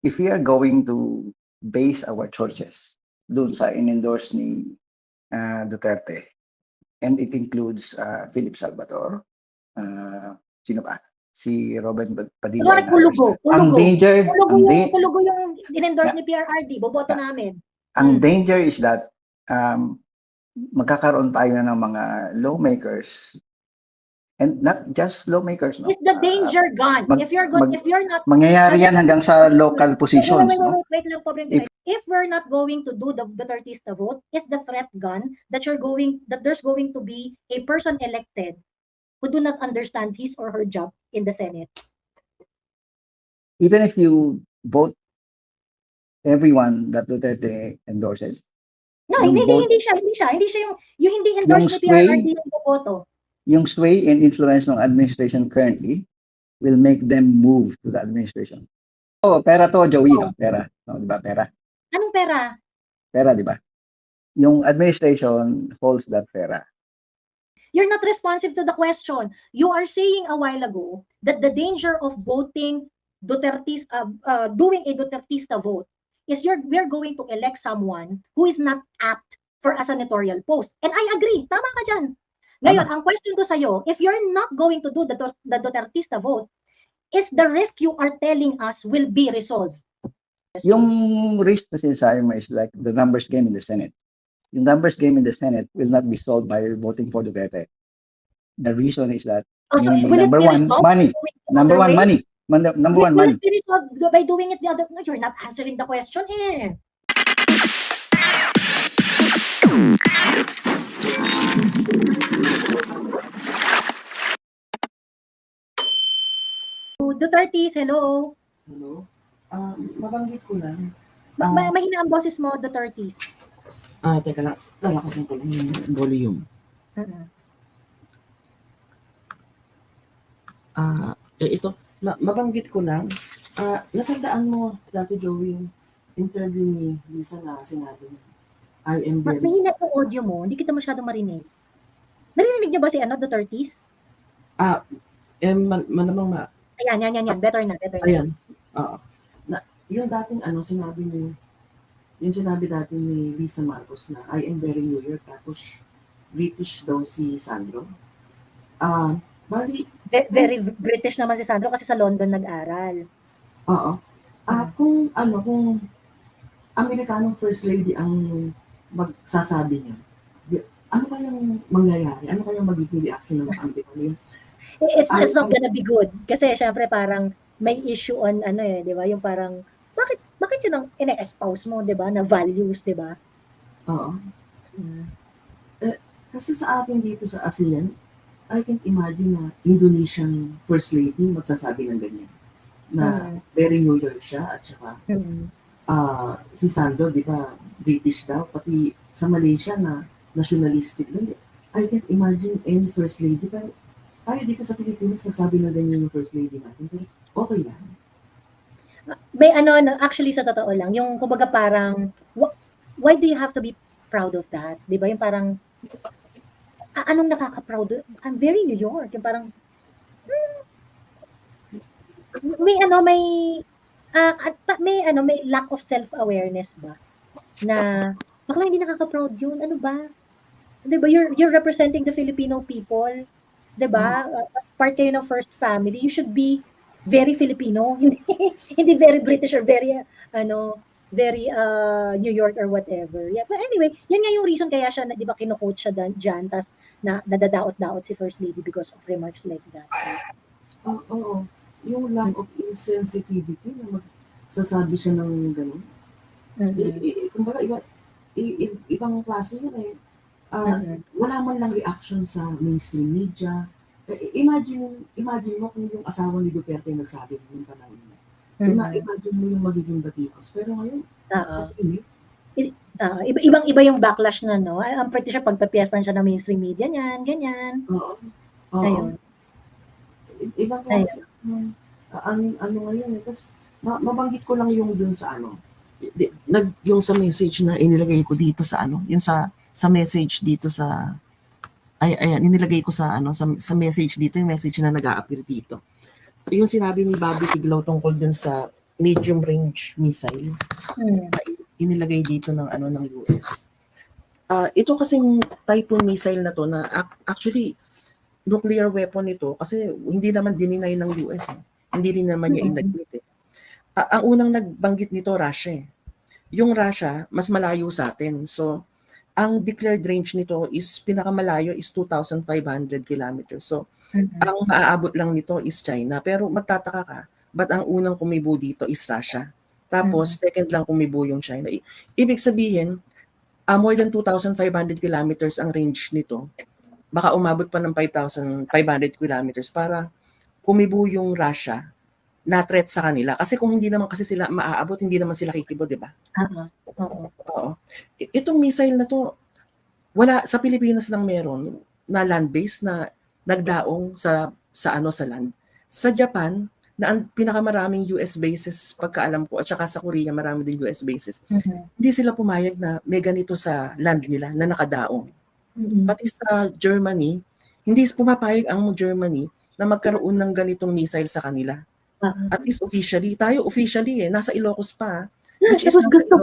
if we are going to base our choices dun sa in-endorse ni Duterte, and it includes Philip Salvador, sino ba? Si Robin Padilla. Ang danger, Kulugo yung in-endorse ni PRRD, boboto namin. Ang danger is that magkakaroon tayo ng mga lawmakers, and not just lawmakers, no? Is the danger gone? If you're not, mangyayari yan hanggang sa local positions, no? Wait lang, if we're not going to do the Dutertista vote, is the threat gone that there's going to be a person elected who do not understand his or her job in the Senate? Even if you vote everyone that Duterte endorses. No, hindi siya yung hindi endorse ni PRRD yung boboto. Yung sway and influence ng administration currently will make them move to the administration. Oh, pera to, Joey, no? Pera. No, di ba? Pera. Anong pera? Pera, di ba? Yung administration holds that pera. You're not responsive to the question. You are saying a while ago that the danger of voting Dutertista, doing a Dutertista vote is we're going to elect someone who is not apt for a senatorial post. And I agree. Tama ka dyan. Ngayon, ang question ko sa'yo, if you're not going to do the Dutertista vote, is the risk you are telling us will be resolved? Yung risk na sinasabi mo is like the numbers game in the Senate. Yung numbers game in the Senate will not be solved by voting for Duterte. The reason is that number one, money. Number one, money. Number one, money. Will it be resolved by doing it the other? No, you're not answering the question here. Dutertes, hello. Hello. Mabanggit ko lang. Mahina ang boses mo, Dutertes. Teka lang. Lalakas ko yung volume. Ito, mabanggit ko lang. Natandaan mo dati, Joey, yung interview ni Lisa na sinabi niya, I am very... Mahina yung audio mo, hindi kita masyadong marinig. Narinig niyo ba si Dutertes? Malamang Ayan. Better na. Ayan. Yung dating sinabi dati ni Lisa Marcos na I am very New York, tapos British daw si Sandro. Very British naman si Sandro kasi sa London nag-aral. Oo. Kung Amerikanong first lady ang magsasabi niya, ano kayang mangyayari? Ano kayang magiging reaction ng Amerikano? It's not gonna be good. Kasi syempre parang may issue on di ba? Yung parang bakit yun ang ina-espouse mo, di ba? Na values, di ba? Oo. Kasi sa atin dito sa ASEAN, I can imagine na Indonesian first lady magsasabi ng ganyan. Na very New York siya at saka si Sandro, di ba, British daw, pati sa Malaysia na nationalistic din. I can't imagine any first lady, pero tayo dito sa Pilipinas nagsabi na ganyan yung first lady natin, pero okay lang. May actually sa totoo lang, yung kumbaga parang, why do you have to be proud of that? Di ba? Yung parang, anong nakaka-proud? I'm very New York. Yung parang, may lack of self-awareness ba? Na, bakla hindi nakaka-proud yun. Ano ba? Di ba? You're representing the Filipino people. Di ba? Part kayo ng first family. You should be very Filipino, hindi very British or very New York or whatever. Yeah, but anyway, yan nga yung reason kaya siya, di ba, kino-coach siya dyan, tas nadadaot-daot si First Lady because of remarks like that. Oo. Yung lack of insensitivity na magsasabi siya ng gano'n. Kumbaga, ibang klase yun eh. Wala man lang reaction sa mainstream media. Imagine mo kung yung asawa ni Duterte nagsabi ng panahon niya. Imagine mo yung magiging batikos. Pero ngayon, ibang-iba yung backlash na, no? I'm pretty sure pagpapiestan siya ng mainstream media niyan, ganyan. Oo. Ayun. Ibang klase. Ano ngayon. Tapos, mabanggit ko lang yung dun sa yung sa message na inilagay ko dito sa yung sa message dito sa ayan, inilagay ko sa sa message dito, yung message na nag-a-appear dito. Yung sinabi ni Bobby Tiglaw tungkol dun sa medium range missile Hmm. inilagay dito ng ng US. Ito kasing Typhoon missile na to na actually nuclear weapon ito kasi hindi naman dininay ng US. Hindi rin naman niya inadmit eh. Ang unang nagbanggit nito Russia eh. Yung Russia mas malayo sa atin. So ang declared range nito is pinakamalayo is 2,500 kilometers. So ang maaabot lang nito is China. Pero magtataka ka, ba't ang unang kumibo dito is Russia? Tapos second lang kumibo yung China. Ibig sabihin, more than 2,500 kilometers ang range nito. Baka umabot pa ng 5,500 kilometers para kumibo yung Russia na threat sa kanila. Kasi kung hindi naman kasi sila maaabot, hindi naman sila kikibo, di ba? Oo. Itong missile na to, wala sa Pilipinas lang meron na land-based na nagdaong sa land. Sa Japan, na ang pinakamaraming US bases pagkaalam ko at saka sa Korea marami din US bases. Hindi sila pumayag na may ganito sa land nila na nakadaong. Pati sa Germany, hindi pumapayag ang Germany na magkaroon ng ganitong missile sa kanila. At least officially, tayo officially nasa Ilocos pa. Tapos gusto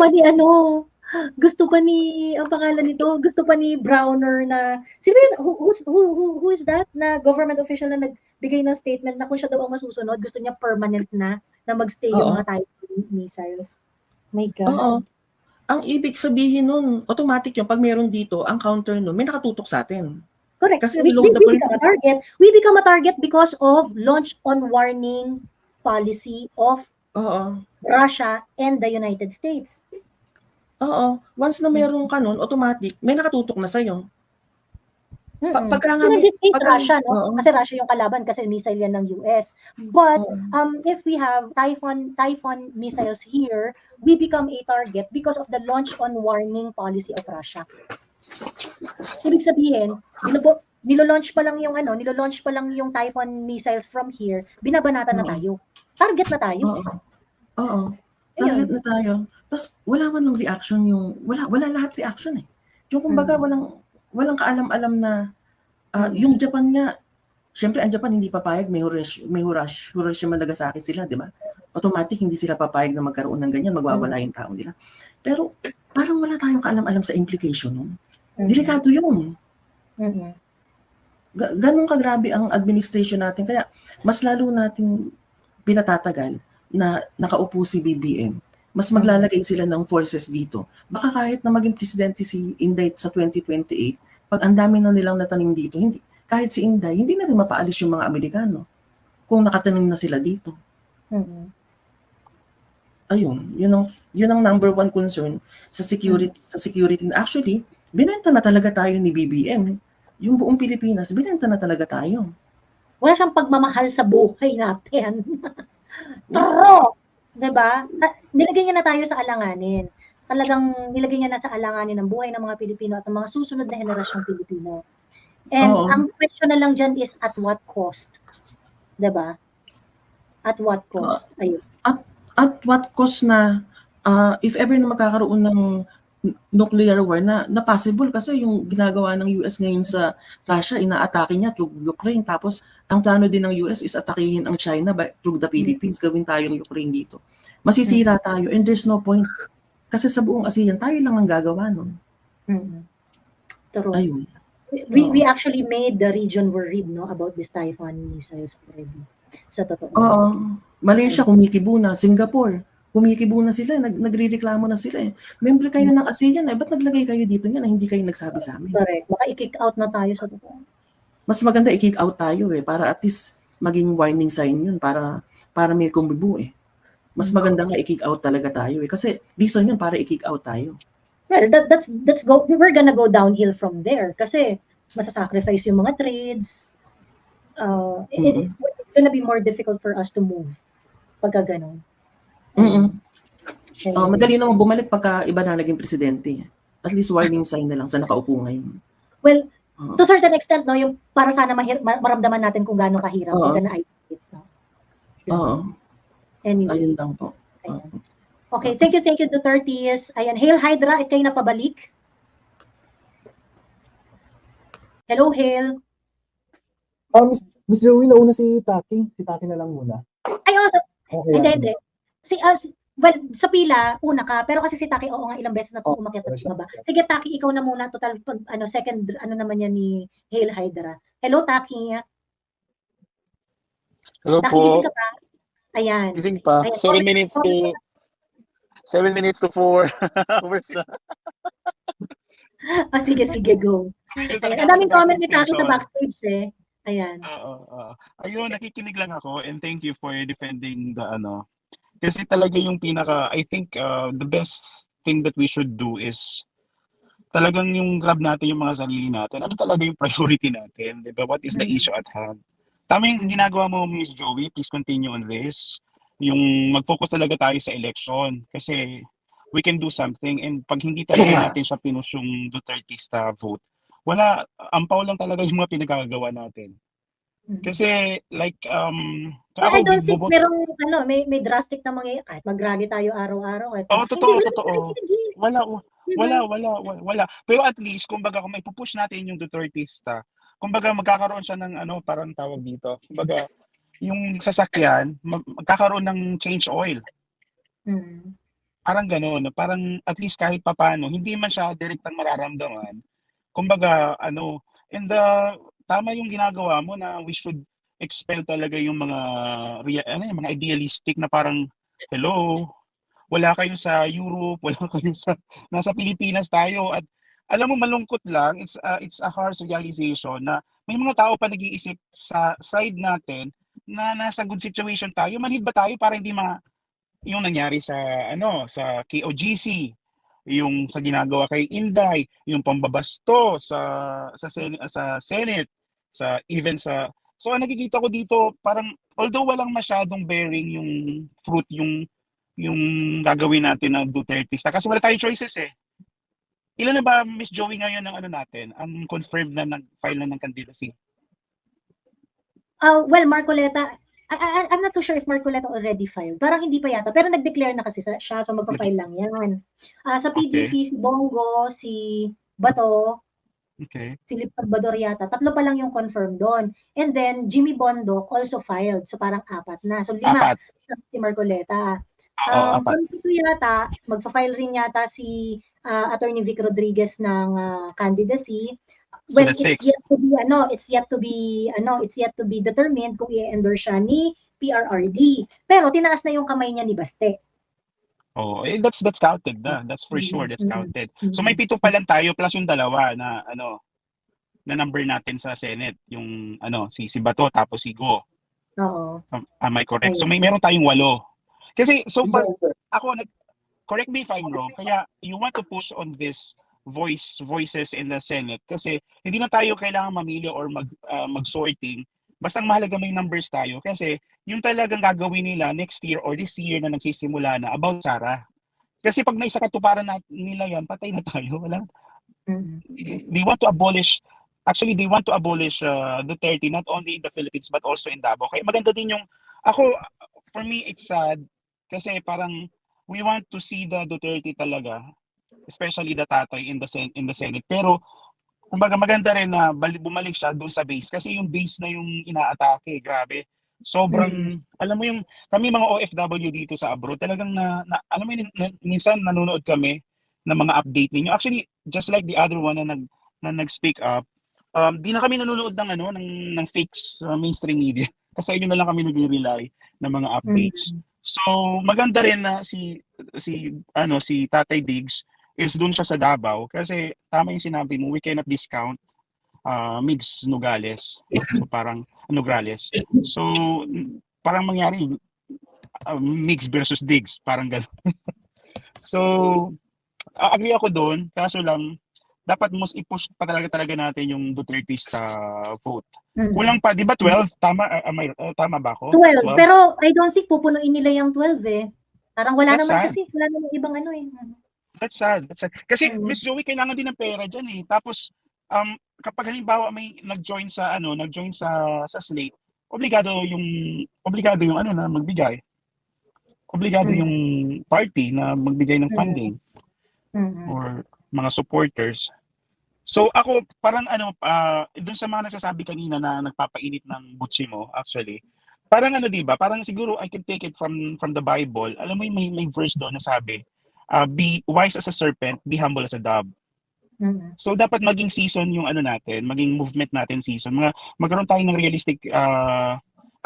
pa ni ang pangalan nito, gusto pa ni Browner na, sino yun, who is that, na government official na nagbigay ng statement na kung siya daw ang masusunod, gusto niya permanent na magstay yung mga Typhoon missiles. My God. Oo. Ang ibig sabihin nun, automatic yung pag meron dito, ang counter nun, may nakatutok sa atin. Correct. Kasi We become a target because of launch on warning policy of Russia and the United States. Oo. Once na meron ka nun, automatic, may nakatutok na sa'yo. Pagka nga, in this case, Russia, no? Kasi Russia yung kalaban kasi missile yan ng US. But if we have Typhoon missiles here, we become a target because of the launch on warning policy of Russia. Ibig sabihin, nilo-launch pa lang yung Typhoon missiles from here, binabanatan na tayo. Target na tayo. Oo. Target na tayo. Tapos wala man lang reaction wala lahat reaction eh. Yung kumbaga walang kaalam-alam na yung Japan nga, syempre ang Japan hindi papayag, may Hiroshima Nagasaki sila, di ba? Automatic hindi sila papayag na magkaroon ng ganyan, magwawala yung tao nila. Pero parang wala tayong kaalam-alam sa implication nun. Delikado yun. Ganun kagrabe ang administration natin. Kaya mas lalo natin pinatatagal na nakaupo si BBM. Mas maglalagay sila ng forces dito. Baka kahit na maging presidente si Inday sa 2028, pag ang dami na nilang natanim dito, kahit si Inday, hindi na rin mapaalis yung mga Amerikano kung nakatanim na sila dito. Ayun, yun ang number one concern sa security. Actually, binenta na talaga tayo ni BBM. Yung buong Pilipinas, binenta na talaga tayo. Wala siyang pagmamahal sa buhay natin. True! Diba? Nilagay niya na tayo sa alanganin. Talagang nilagay niya na sa alanganin ng buhay ng mga Pilipino at ng mga susunod na henerasyong Pilipino. And ang question na lang dyan is at what cost? Diba? At what cost? Ayun. At what cost na if ever na magkakaroon ng nuclear war na possible kasi yung ginagawa ng US ngayon sa Russia, inaatake niya through Ukraine. Tapos ang plano din ng US is atakihin ang China through the Philippines. Gawin tayong Ukraine dito. Masisira tayo and there's no point. Kasi sa buong ASEAN, tayo lang ang gagawa nun. True. Ayun. We actually made the region worried about this Typhoon missiles already. Sa totoo. Malaysia kumikibo na, Singapore kumikibo na sila, nagrereklamo na sila eh. Member kayo ng ASEAN ba't naglagay kayo dito niya na hindi kayo nagsabi sa amin? Correct. Baka i-kick out na tayo sa totoo. Mas maganda i-kick out tayo para at least maging warning sign yun para may kumibo eh. Mas maganda nga i-kick out talaga tayo kasi reason yun para i-kick out tayo. Well, we're gonna go downhill from there kasi masasacrifice yung mga trades. It's gonna be more difficult for us to move pagka ganun. Madali naman bumalik pagka iba na naging presidente. At least warning sign na lang sa nakaupo ngayon. Well, to certain extent, yung para sana maramdaman natin kung gaano kahirap, we're gonna isolate. Anyway. Ayun lang po. Okay, thank you Dutertes. Ayan, Hail Hydra, at kayo napabalik. Hello, Hail. Miss Joey, nauna si Taki. Si Taki na lang muna. Ay, Okay, hindi. well, sa pila, una ka, pero kasi si Taki, oo nga, ilang beses na itong umakyat at bumaba. Sige, Taki, ikaw na muna, total, second, naman yan ni Hail Hydra. Hello, Taki. Hello Taki, po. gising ka pa? Ayan. Gising pa. Ayan. 7 minutes to 4 hours na. Sige, go. Ayan. Ang daming comment ni Taki sa backstage eh. Ayan. Ayun, nakikinig lang ako and thank you for defending the Kasi talaga yung I think the best thing that we should do is talagang yung grab natin yung mga sarili natin. Ano talaga yung priority natin? Diba? What is the issue at hand? Tama yung ginagawa mo, Miss Joey. Please continue on this. Yung mag-focus talaga tayo sa election. Kasi we can do something. And pag hindi talaga natin siya pinus yung Dutertista vote, wala, ampaw lang talaga yung mga pinagagawa natin. Kasi like I don't think merong may drastic na mga kahit mag-rally tayo araw-araw totoo. Wala. Pero at least kumbaga kung may pupush natin yung Dutertista, kumbaga magkakaroon siya ng parang tawag dito. Kumbaga yung sasakyan magkakaroon ng change oil. Parang gano'n, parang at least kahit papaano hindi man siya direktang mararamdaman. Kumbaga and tama yung ginagawa mo na we should expel talaga yung mga mga idealistic na parang hello, wala kayo sa Europe, wala kayo sa nasa Pilipinas tayo at alam mo malungkot lang, it's a harsh realization na may mga tao pa nag-iisip sa side natin na nasa good situation tayo, manhid ba tayo para hindi yung nangyari sa sa KOGC, yung sa ginagawa kay Inday, yung pambabasto sa Senate, so nakikita ko dito parang although walang masyadong bearing yung fruit yung gagawin natin ng Dutertista kasi wala tayong choices eh. Ilan na ba, Miss Joey, ngayon ng natin, ang confirmed na nag-file na ng candidacy? Well, Marcoleta, I'm not too sure if Marcoleta already filed. Parang hindi pa yata. Pero nag-declare na kasi siya, so magpa-file lang yan. Sa PDP, si Bongo, si Bato, Philip Salvador yata. 3 pa lang yung confirmed doon. And then, Jimmy Bondoc also filed. So parang 4 na. So 5 si Marcoleta. Ito yata, magpa-file rin yata si Attorney Vic Rodriguez ng candidacy. Well, it's yet to be determined kung i-endorse siya ni PRRD. Pero tinaas na yung kamay niya ni Baste. That's counted na. That's for sure, that's counted. So may 7 pa lang tayo plus yung 2 na na number natin sa Senate, yung si Bato tapos si Go. Oo. Am I correct? So meron tayong 8. Kasi so far ako correct me if I'm wrong, kaya you want to push on this voices in the Senate kasi hindi na tayo kailangan mamili or mag-sorting. Basta mahalaga may numbers tayo kasi yung talagang gagawin nila next year or this year na nagsisimula na about Sara. Kasi pag naisa katuparan nila yan, patay na tayo. Wala. They want to abolish Duterte not only in the Philippines but also in Davao. Kaya maganda din yung for me it's sad kasi parang we want to see the Duterte talaga, especially the tatay in the Senate. Pero kumbaga maganda rin na bumalik siya doon sa base kasi yung base na yung inaatake, grabe. Sobrang alam mo yung kami mga OFW dito sa abroad, talagang alam mo minsan nanonood kami ng mga update ninyo. Actually, just like the other one na nag-speak up, di na kami nanonood ng fakes mainstream media. Kasi yun na lang kami nag-rely ng mga updates. So maganda rin na si Tatay Diggs is doon siya sa Davao kasi tama yung sinabi mo, we cannot discount Migs Nogales. So parang Nograles. So parang mangyari Migs versus Diggs, parang gano'n. So agree ako doon, kaso lang dapat mas i-push pa talaga natin yung Dutertista vote. Kulang pa, di ba 12? Tama ba ako? 12. Pero I don't think pupunuin nila yung 12 eh. Parang wala That's naman sad. kasi, wala naman ibang That's sad. Kasi Miss Joey, kailangan din ng pera diyan eh. Tapos kapag halimbawa may nag-join sa slate, obligado yung na magbigay. Obligado yung party na magbigay ng funding or mga supporters. So ako parang doon sa mga nagsasabi kanina na nagpapainit ng butsi mo, actually, parang ano, 'di ba? Parang siguro I can take it from the Bible. Alam mo yung may verse doon na sabi, be wise as a serpent, be humble as a dove. Mm. So dapat maging season yung ano natin, maging movement natin season. Magkaroon tayo ng realistic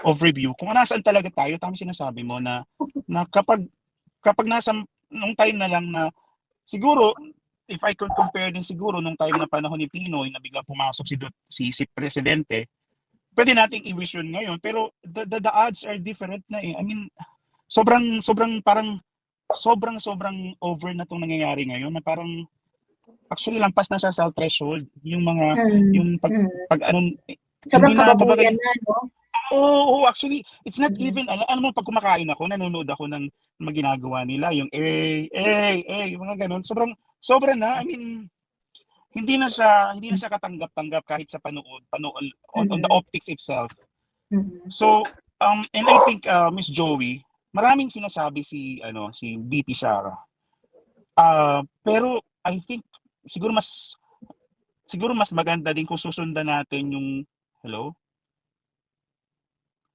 overview kung nasaan talaga tayo. Tama sinasabi mo na kapag nasa nung time na lang na siguro if I could compare din siguro nung time na panahon ni Pinoy na biglang pumasok si presidente, pwede nating i-wish yun ngayon pero the odds are different na eh. I mean, sobrang parang sobrang over na tong nangyayari ngayon na parang actually lampas na siya sa threshold yung mga yung pag ano hindi Sobrang na babaga kababuyan na, no? oo, actually it's not Mm. even alam mo pag kumakain ako nanonood ako ng mga ginagawa nila yung yung mga ganun sobra na. I mean hindi na siya katanggap-tanggap kahit sa panood on the Mm. optics itself. Mm. So and I think Miss Joey maraming sinasabi si VP Sara. Pero I think siguro mas maganda din kung susundan natin yung hello?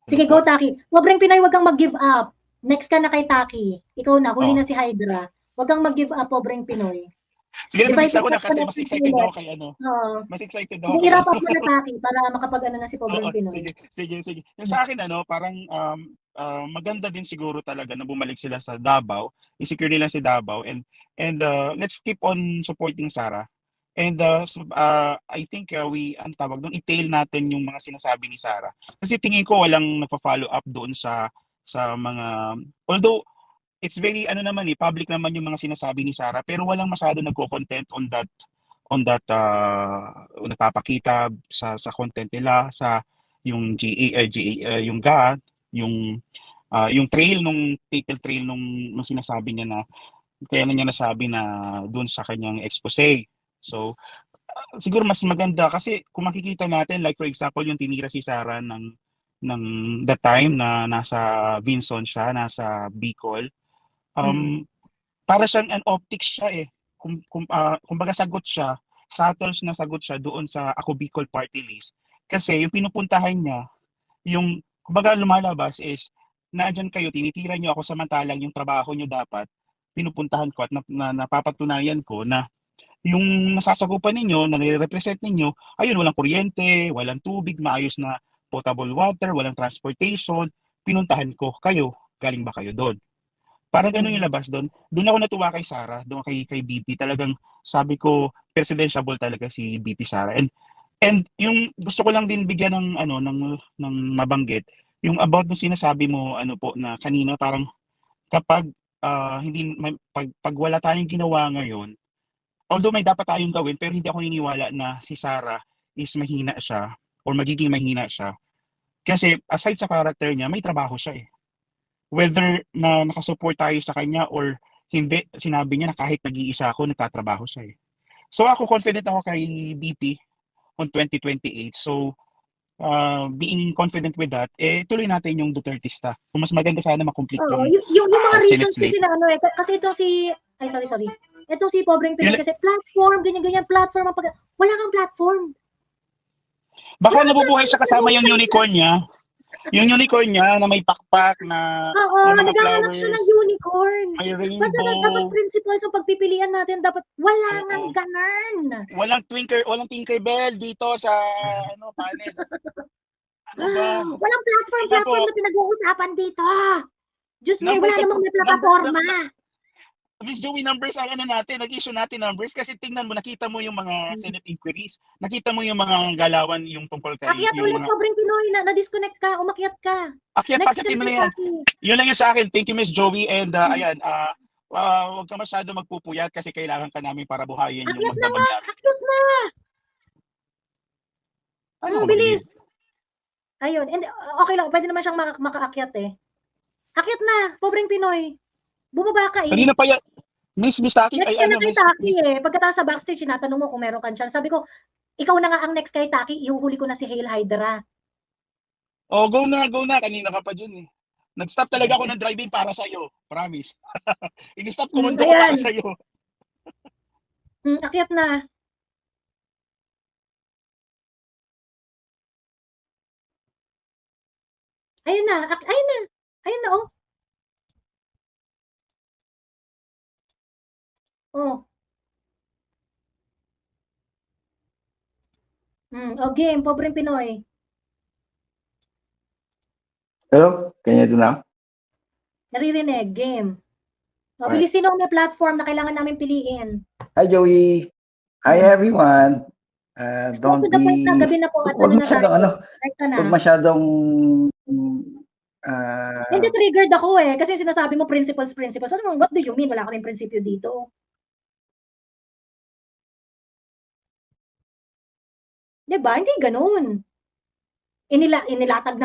Hello Sige, po? go, Taki. Pobreng Pinoy, wag kang mag-give up. Next ka na kay Taki. Ikaw na, huli Oh. na si Hydra. Wag kang mag-give up, pobreng Pinoy. Sige, nag-mix Divided ako na up ka kasi na mas si excited Juliet. ako kay ano. Oo. Mas excited ako Sige, kay i-wrap up mo na, Taki, para makapag-ano na si Oo, pobreng Pinoy. sige. Yung sa akin parang maganda din siguro talaga na bumalik sila sa Davao, i-secure nila si Davao and let's keep on supporting Sara. And I think ang tawag doon, i-tail natin yung mga sinasabi ni Sara. Kasi tingin ko walang nagpa-follow up doon sa mga although it's very ano naman public naman yung mga sinasabi ni Sara pero walang masyado nagko-content on that nagpapakita sa content nila sa yung yung GA yung trail nung title trail nung sinasabi niya na kaya na niya nasabi na doon sa kanyang expose. So siguro mas maganda kasi kung makikita natin like for example yung tinira si Sara ng the time na nasa Vinson siya, nasa Bicol. Para siyang an optics siya eh. Kumbaga subtle na sagot siya doon sa Ako Bicol Party List. Kasi yung pinupuntahan niya, yung kumbaga lumalabas is nandiyan kayo, tinitira niyo ako samantalang yung trabaho niyo dapat pinupuntahan ko at napapatunayan ko na yung nasasakupan ninyo, na nire-represent ninyo, ayun, walang kuryente, walang tubig, maayos na potable water, walang transportation, pinuntahan ko, kayo, galing ba kayo doon? Parang gano'n yung labas doon. Doon ako natuwa kay Sara, doon kay BP. Talagang sabi ko, presidentiable talaga si BP Sara. And yung gusto ko lang din bigyan ng mabanggit, yung about nung sinasabi mo ano po na kanina parang kapag hindi pag wala tayong ginawa ngayon, although may dapat tayong gawin pero hindi ako naniniwala na si Sara is mahina siya or magiging mahina siya. Kasi aside sa character niya, may trabaho siya eh. Whether na nakasupport tayo sa kanya or hindi, sinabi niya na kahit nag-iisa ako, nagtatrabaho siya eh. So ako confident ako kay BP on 2028. So being confident with that, tuloy natin yung Dutertista. Kung mas maganda sana makomplete Oo, yung yung mga Senate reasons slate. kasi na kasi itong sorry. Itong si pobreng Pinoy Yun- kasi platform, ganyan, platform wala kang platform. Baka Wala nabubuhay siya kasama yung platform. unicorn niya. Yung unicorn niya na may pakpak na Oo, may mga naghahanap siya ng flowers, unicorn. may Dapat rainbow. principle sa pagpipilian natin, dapat wala Oo. ngang ganan. Walang Tinkerbell dito sa panel. Ano ba? Walang platform Tingnan po, na pinag-uusapan dito. Diyos mo, numbers wala sa namang may plataforma. Miss Joey, numbers ang natin, nag-issue natin numbers kasi tingnan mo, nakita mo yung mga Senate inquiries, nakita mo yung mga galawan yung tungkol kay Akyat yung ulit, mga pobreng Pinoy, na-disconnect ka, umakyat ka. akyat Next ka pakitin mo na na kay yan. Taki. Yun lang yun sa akin. Thank you, Miss Joey. And ayan, huwag ka masyado magpupuyat kasi kailangan ka namin para buhayin yung Akyat na magdamag nga, namin. akyat na. Ano Ang ko bilis. Ayun, and okay lang, pwede naman siyang makaakyat eh. Akyat na, pobreng Pinoy. Bumaba ka eh. Kanina pa yan. Miss Taki, Next ay ka na ano, kay Miss, Taki eh. Pagkatapos sa backstage, tinatanong mo kung meron kang chance. Sabi ko, ikaw na nga ang next kay Taki, ihuhuli ko na si Hail Hydra. oh, go na. Kanina ka pa dyan eh. Nag-stop talaga ako ng driving para sa'yo. Promise. In-stop ko mundo ko para Ayan. sa'yo. Akyat na. Ayun na, ayun na. Ayun na, oh. Oh. Oh, game, pobreng Pinoy. Hello? Can you do now? Naririnig, game. Oh, Alright. bilisin ako may platform na kailangan namin piliin. Hi, Joey. Hi, everyone. Straight Don't to the point na, be... gabi na po at Huwag ano na tayo. masyadong, Right ka na. huwag masyadong... Hindi, triggered ako eh. Kasi sinasabi mo principles. Ano, what do you mean? Wala kaming prinsipyo dito. Diba? Hindi ganun. Inilatag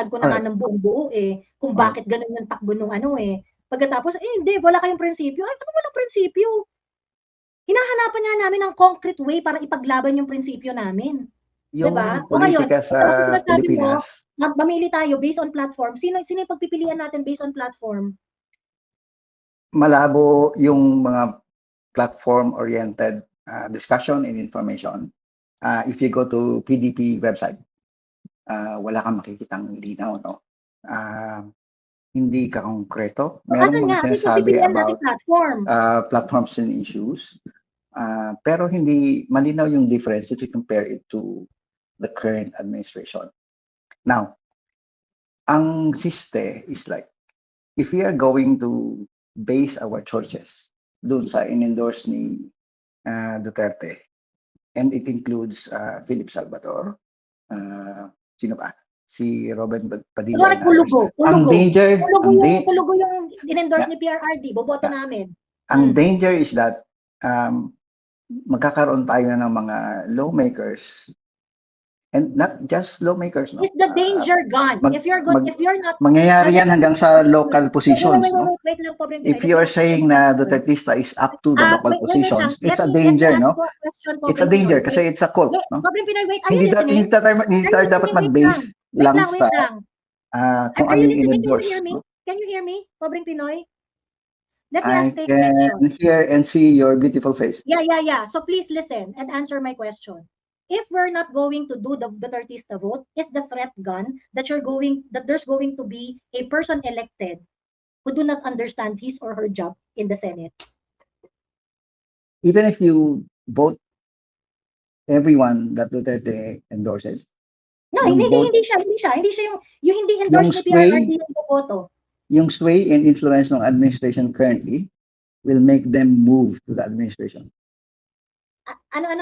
ko na nga ng buong buo eh. Kung bakit ganun yung takbo nung ano eh. Pagkatapos, hindi, wala kayong prinsipyo. Ay, ano walang prinsipyo? Hinahanapan nga namin ng concrete way para ipaglaban yung prinsipyo namin. yung Diba? O ngayon, politika sa sinasabi mo, Pilipinas, mamili tayo based on platform. Sino yung pagpipilian natin based on platform? malabo yung mga platform-oriented discussion and information. If you go to PDP website, wala kang makikitang linaw, no? Hindi ka konkreto. Meron Asan mga nga? sinasabi Pipilian natin about platform. platforms and issues. Pero hindi malinaw yung difference if you compare it to the current administration. Now, ang siste is like, if we are going to base our choices dun sa in-endorse ni Duterte, and it includes Philip Salvador, sino ba? Si Robin Padilla. and others. Ang danger, Kulugo yung in-endorse ni PRRD, boboto namin. Ang danger is that magkakaroon tayo ng mga lawmakers, and not just lawmakers, no? Is the danger gone? If you're not mangyayari yan hanggang sa local positions, no? Wait lang, pobreng If you are saying na Dutertista is up to the local positions, it's a danger, no? It's a danger kasi it's a cult, no? Pobreng Pinoy, wait, are you listening? Hindi tayo dapat mag-base lang sa kung Are ano you yung listening? in-endorse. Can you hear me? Pobreng Pinoy? Let me I ask a question. can hear and see your beautiful face. Yeah. So please listen and answer my question. If we're not going to do the Dutertista vote, is the threat gone that there's going to be a person elected who do not understand his or her job in the Senate? Even if you vote everyone that Duterte endorses, No, hindi siya yung hindi endorse ni PRRD yung boboto. Yung sway and influence ng administration currently will make them move to the administration.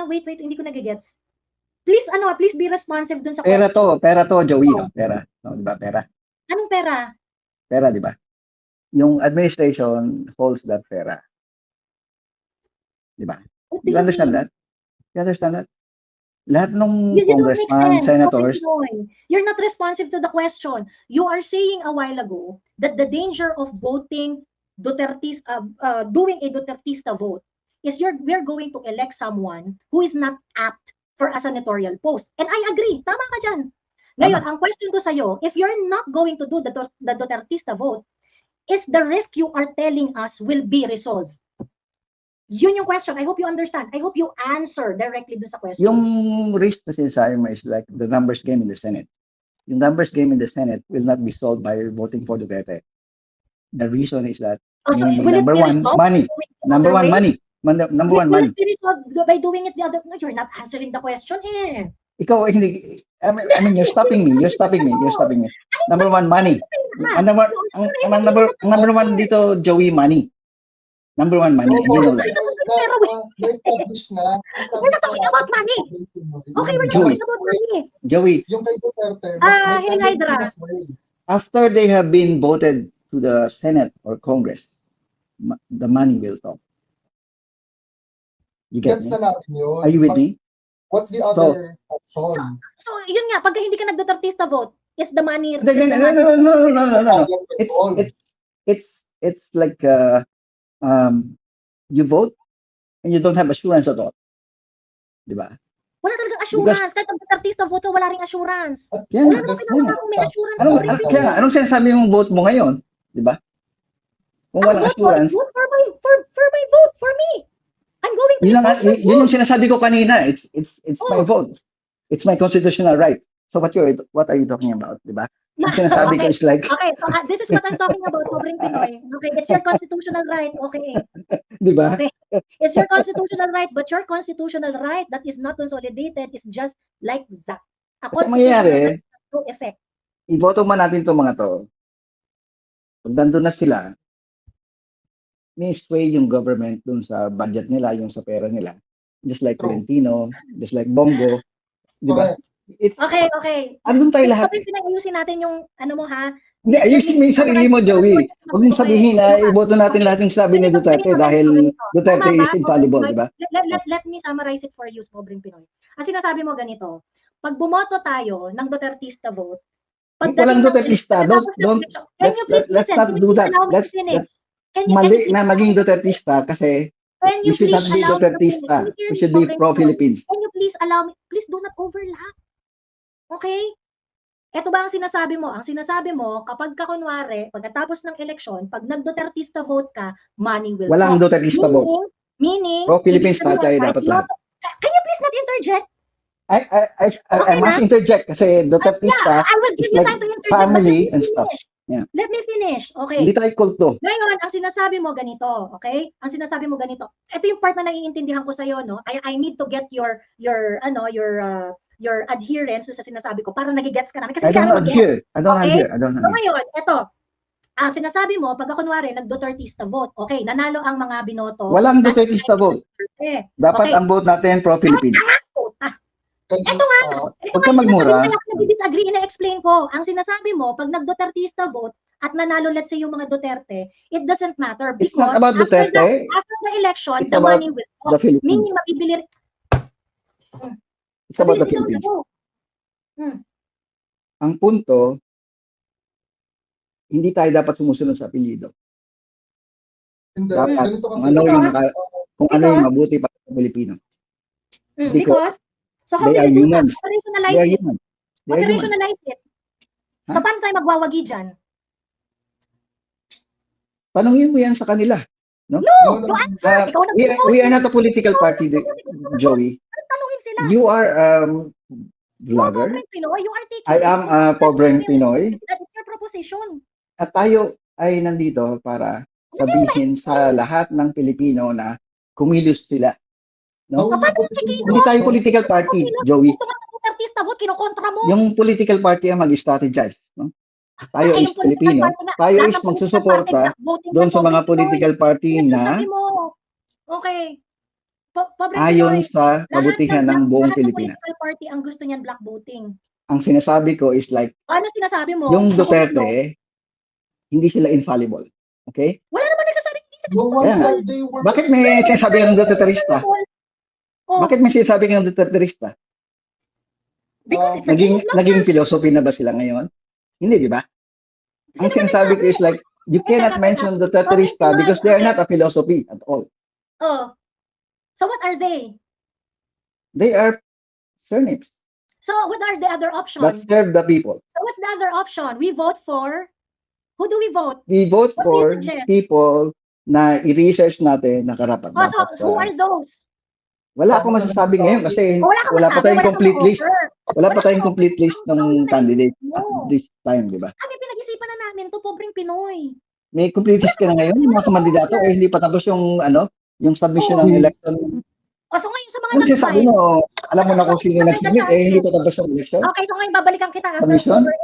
Wait, hindi ko nagigets. Please be responsive dun sa Pera question. Pera to, Joey, no? Pera. No, di ba? Pera. Anong pera? Pera, di ba? Yung administration holds that pera. Di ba? You understand that? You understand that? Lahat ng congressman, senators, you're not responsive to the question. You are saying a while ago that the danger of voting Dutertista, doing a Dutertista vote is we're going to elect someone who is not apt for a senatorial post. And I agree. Tama ka dyan. Ngayon, ang question ko sa'yo, if you're not going to do the Dutertista vote, is the risk you are telling us will be resolved? Yun yung question. I hope you understand. I hope you answer directly dun sa question. Yung risk na sinasabi mo is like the numbers game in the Senate. Yung numbers game in the Senate will not be solved by voting for Duterte. The reason is that number one, money. Number one, money. Number one, money. By doing it the other, no, you're not answering the question eh. Ikaw, hindi, I mean, you're stopping me. Number one, money. Ang number one dito, Joey, money. Number one, money. You know that. We're not talking about money. Okay, we're not talking about money. Joey. Yung kay Duterte, after they have been voted to the Senate or Congress, the money will talk. You get me? Are you with me? What's the other option? So, yun nga, pag hindi ka nag-Dutertista vote, is the money... No. It's like you vote and you don't have assurance at all. Di ba? Wala talagang assurance. Kahit ang Dutertista vote, wala ring assurance. Anong sinasabi mong vote mo ngayon? Di ba? Kung walang assurance. For my vote, for me. I'm going to yun yung sinasabi ko kanina. It's my vote. It's my constitutional right. So what are you talking about, di ba? Ang sinasabi ko Okay. is like, Okay, so this is what I'm talking about, Pobreng Pinoy. Okay, it's your constitutional right. Okay. di ba? Okay. It's your constitutional right, but your constitutional right that is not consolidated is just like that. A Kasi constitutional mangyayari, right has no effect. iboto man natin itong mga to. Pag nandun na sila, may sway yung government dun sa budget nila, yung sa pera nila. Just like True. Tolentino, just like Bongo. Di ba? Correct. It's, Okay. andun tayo lahat. Pobreng Pinoy, ayusin natin yung ano mo ha. Hindi, ayusin mo yung sarili mo, Joey. Huwag mong sabihin na iboto natin lahat yung sabi ni Duterte dahil Duterte is infallible, di ba? Let me summarize it for you, Pobreng Pinoy. Ang sinasabi mo ganito, pag bumoto tayo ng Dutertista vote, Walang Dutertista. Let's not do that. Mali na maging Dutertista kasi we should not be Dutertista. We should be pro-Philippines. Can you please allow me, please do not overlap. Okay? Ito ba ang sinasabi mo? Ang sinasabi mo, kapag ka kunwari, pagkatapos ng eleksyon, pag nag-Dutertista vote ka, money will Walang come. Dutertista vote. Meaning, Pro-Philippines ibig sabihin, tayo kahit dapat lahat. Can you please not interject? I must interject kasi Dutertista I will give is you like time to interject. family but let me and stuff. finish. Yeah. Let me finish. Okay. Hindi tayo kulto. Ngayon, ang sinasabi mo ganito, okay? Ang sinasabi mo ganito. Ito yung part na naiintindihan ko sa iyo, no? I need to get your adherence sa sinasabi ko para nagigets ka namin kasi I don't adhere. I don't Okay? adhere. I don't So adhere. ngayon, ito. Ang sinasabi mo, pag kunwari nag-Dutertista vote, okay, nanalo ang mga binoto. Walang Dutertista vote. Dapat Okay. ang vote natin pro-Philippines. And Ito nga, Huwag ka magmura. Nag-disagree, ina-explain ko. Ang sinasabi mo, pag nag-Dutertista vote at nanalo, let's say, yung mga Duterte, it doesn't matter It's because not about Duterte. after the election, It's the about money will the Philippines. meaning mabibili. It's about the Mabilis ikaw Philippines. na. Ang punto, hindi tayo dapat sumusunod sa apelyido. Hindi, Dapat ganito kasi. kung ano yung mabuti para sa Pilipino. Because, so how they do are you do that? humans. Operationalize They are it. human. They are humans. Operationalize it. Ha? So, paano tayo magwawagi dyan? Tanungin mo yan sa kanila. No, No, you answer. Ikaw na We are not a political party, Joey. Tanungin sila. You are vlogger. Pobreng Pinoy, you are taking I am a pobreng Pinoy. That is your proposition. At tayo ay nandito para sabihin sa lahat ng Pilipino na kumilos sila. No? Hindi tayo political party, Joey. Gusto mo ng artista vote, kinokontra mo. Yung political party ang mag-strategize. No? Tayo Ay, is yung political Pilipino. party na- Tayo lahat is ng political magsusuporta party na voting doon for sa mga Pobreng Pinoy. political party Yes, na sabi mo. Okay. Pobreng ayon Pinoy, sa kabutihan ng buong Pilipinas. Lahat ng political party ang gusto niyan black voting. Ang sinasabi ko is like, Ano sinasabi mo? yung Duterte, hindi sila infallible. Okay? Wala naman nagsasabi hindi sila. The ones Yeah. that they were. Bakit may sinasabi ng Duterterista? Oh, Bakit may sinasabi ng Duterterista? because it's a game of Naging numbers. philosophy na ba sila ngayon? Hindi, di ba? Ang Sino sinasabi ko is like, you cannot mention Duterterista because they are not a philosophy at all. Oh. So what are they? They are surnames So what are the other options? that serve the people. So what's the other option? We vote for, who do we vote? We vote What do for you suggest? people na i-research natin na karapat Oh, dapat. so who are those? Wala akong masasabi ngayon kasi Oh, wala kang wala pa masabi, tayong wala kang complete list. offer. Wala pa tayong complete list ng candidate at No. this time, di ba? Kami pinag-isipan na namin to, pobreng Pinoy. May complete list ka na ngayon, yung mga kamandidato, eh hindi pa tapos yung yung submission ng election. O, so ngayon sa mga Ano sabi nag-file, mo, alam mo na kung sino nag-submit, hindi pa tapos yung election? okay, so ngayon babalikan kita after Commission? October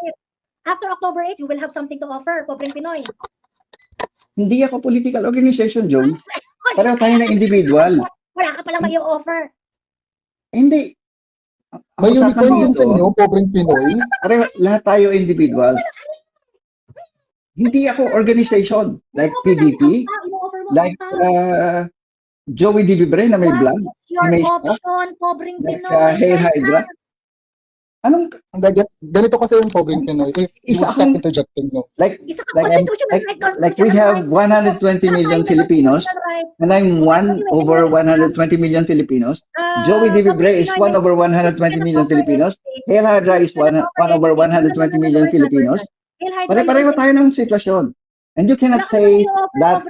8. After October 8, you will have something to offer, pobreng Pinoy. Hindi ako political organization, Joey. Wala Pareho tayo na individual. ka palang may offer. Hindi. May Ang usapan unicorn din dito, sa inyo, pobreng Pinoy. pareho, lahat tayo individuals. Hindi ako organization like PDP, like Joey D. Vibre na may blog. Your may option, pobreng Like, Pinoy. Hail Hydra. Anong, Ganito kasi yung pobreng Pinoy. If you would Isa stop akong- interjecting, no? like, Isa ka like, constitutional right, like we have 120 million Filipinos, and I'm 1/120 million Filipinos. Joey D. Vibre is 1/120 million Filipinos. Hail Hydra is 1/120 million Filipinos. Pare-pareho tayo ng sitwasyon. And you cannot say that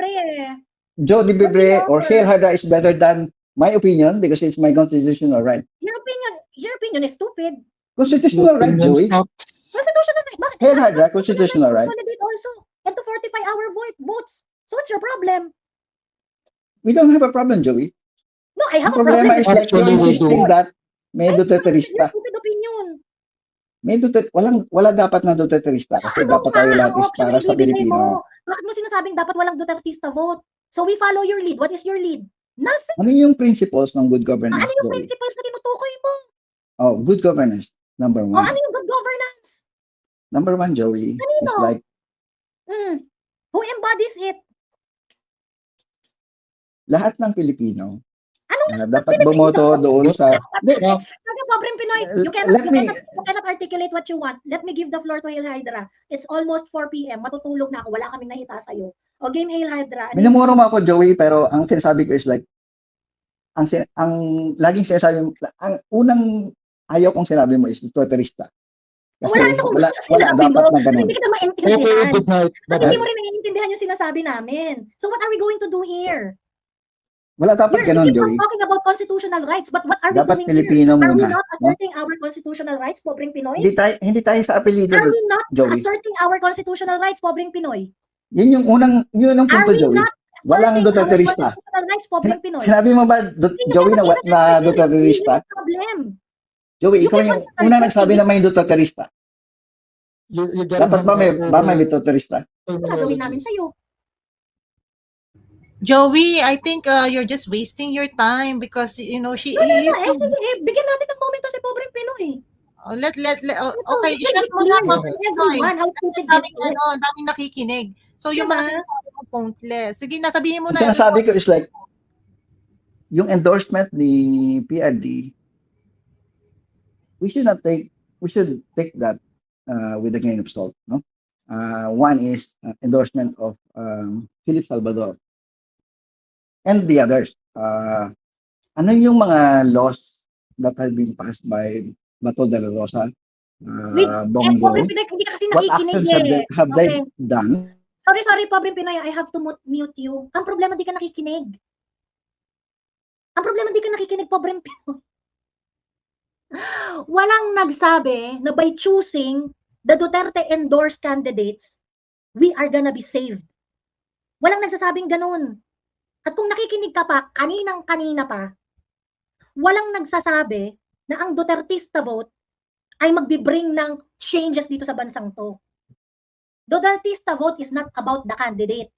Joe D. Vibre or Hail Hydra is better than my opinion because it's my constitutional right. Your opinion is stupid. Constitutional right, Opinion Joey. stocks. Constitutional right. Bakit? Hail Hydra, constitutional right. Consolidate also. And to fortify our votes. So what's your problem? We don't have a problem, Joey. No, I have Ang a problem. problema is like Actually, you're we insisting do. that may Your Duterterista. stupid opinion. May wala dapat na Duterterista kasi Ano dapat nga tayo lahat ang is option para na sa ibibigay Pilipino. mo? Bakit mo sinasabing dapat walang Dutertista vote? So we follow your lead. What is your lead? Nothing. Ano yung principles ng good governance, Ano yung Joey? principles na tinutukoy mo? Oh, good governance. Number O one. ano yung good governance? Number one, Joey, Kanino? is like Who embodies it? lahat ng Pilipino Ano dapat bumoto doon sa... Hindi, Sabi pobreng Pinoy, you cannot articulate what you want. Let me give the floor to Hail Hydra. It's almost 4 p.m. Matutulog na ako. Wala kaming nahita sa'yo. O game Hail Hydra. minumuro mo ako, Joey, pero ang sinasabi ko is like, ang laging sinasabi mo, ang unang ayaw kong sinabi mo is Duterterista. Kasi Wala wala dapat na ganun. Hindi kita Okay, maintindihan. good night. At hindi Bye-bye. mo rin naiintindihan yung sinasabi namin. So what are we going to do here? Wala dapat ganun, You're Joey. talking about constitutional rights, but what are we Dapat doing Pilipino here? Are we muna. not No? asserting our constitutional rights, pobreng Pinoy? Hindi tayo sa apelido, Are we not Joey. asserting our constitutional rights, pobreng Pinoy? Yun ang Are punto, we Joey. not Walang asserting our Duterterista. constitutional rights, pobreng Pinoy? Sinabi mo ba, Joey, na Duterterista? Problem. Joey, You ikaw can yung answer unang that nagsabi na may Duterterista. You're getting Dapat ba may Duterterista? Gagawin namin sa'yo. Joey, I think you're just wasting your time because she is. Sige, bigyan natin ng momento si pobreng Pinoy. Okay, shut mo na. Everyone, how stupid this is. Ang daming nakikinig. So yung mga sinasabi mo pointless. Sige, nasabihin mo Ang na. sinasabi ko is like, yung endorsement ni PRD, we should take that with a grain of salt, no? One is endorsement of Philip Salvador and the others. Ano yung mga laws that have been passed by Bato de la Rosa, Bongo? Pobreng Pinoy, hindi ka kasi What nakikinig actions have they Okay. done? Sorry, pobreng Pinoy, I have to mute you. Ang problema, di ka nakikinig. Ang problema, di ka nakikinig, pobreng Pinoy. Walang nagsabi na by choosing the Duterte-endorsed candidates, we are gonna be saved. Walang nagsasabing ganun. At kung nakikinig ka pa, kaninang-kanina pa, walang nagsasabi na ang Dutertista vote ay magbi-bring ng changes dito sa bansang to. Dutertista vote is not about the candidate.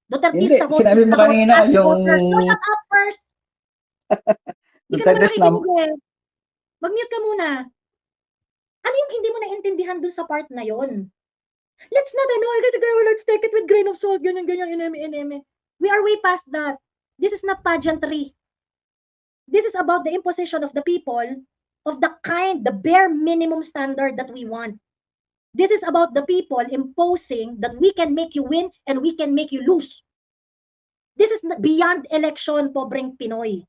Dutertista Hindi, vote sinabi mo is about kanina us yung- voters. No, shut up first. Hindi ka naman Duterte's nakikinig eh. Mag-mute ka muna. Ano yung hindi mo naintindihan dun sa part na yon? Let's not kasi let's take it with grain of salt, ganyan, ineme. We are way past that. This is not pageantry. This is about the imposition of the people of the bare minimum standard that we want. This is about the people imposing that we can make you win and we can make you lose. This is beyond election, pobreng Pinoy.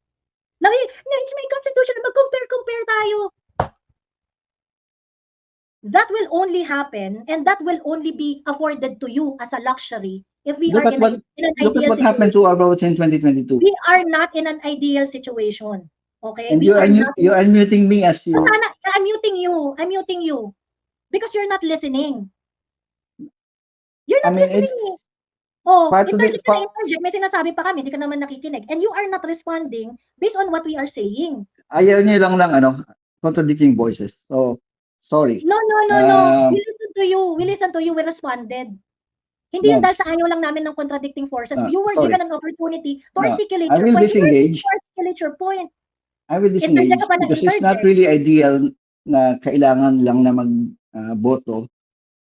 It's my constitution, mag-compare tayo. That will only happen and that will only be afforded to you as a luxury if we Look are at in an Look at ideal what happened to our votes in 2022. We are not in an ideal situation. Okay? And We are not- you are muting me as you... I'm muting you. Because you're not listening. You're not I mean, listening. it's Interject part of ka na interject. May sinasabi pa kami, hindi ka naman nakikinig. And you are not responding based on what we are saying. ayaw niyo lang ng contradicting voices. So, sorry. No. Um, We listen to you. We responded. Hindi yun No. dahil sa ayaw lang namin ng contradicting forces. You were sorry. given an opportunity to No, articulate I your will point. disengage. You articulate your point. I will disengage Interject ka pa na because it's not interject. really ideal na kailangan lang na mag-boto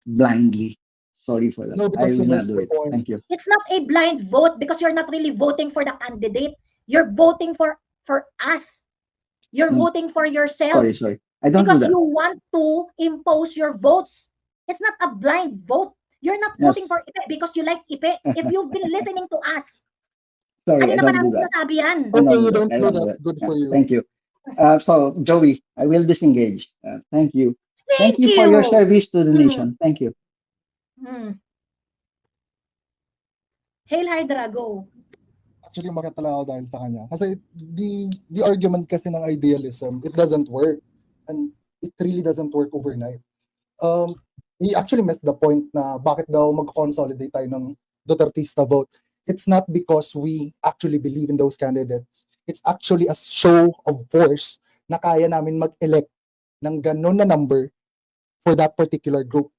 blindly. Sorry for that. No, I because will you not missed do the it. point. Thank you. It's not a blind vote because you're not really voting for the candidate. You're voting for us. You're voting for yourself Sorry. I don't do because that. you want to impose your votes. It's not a blind vote. You're not Yes. voting for Ipe because you like Ipe. If you've been listening to us, Sorry, I ano naman don't do ang that. sinasabi yan? I Okay, you do don't I do do that. Good for you. Thank you. So, Joey, I will disengage. Thank you. Thank you for your you. service to the Mm. nation. Thank you. Hail Hydra, go. Actually, makita lang ako dahil sa kanya. Kasi the argument kasi ng idealism, it doesn't work. And it really doesn't work overnight. He actually missed the point na bakit daw mag-consolidate tayo ng Dutertista vote. It's not because we actually believe in those candidates. It's actually a show of force na kaya namin mag-elect ng ganon na number for that particular group.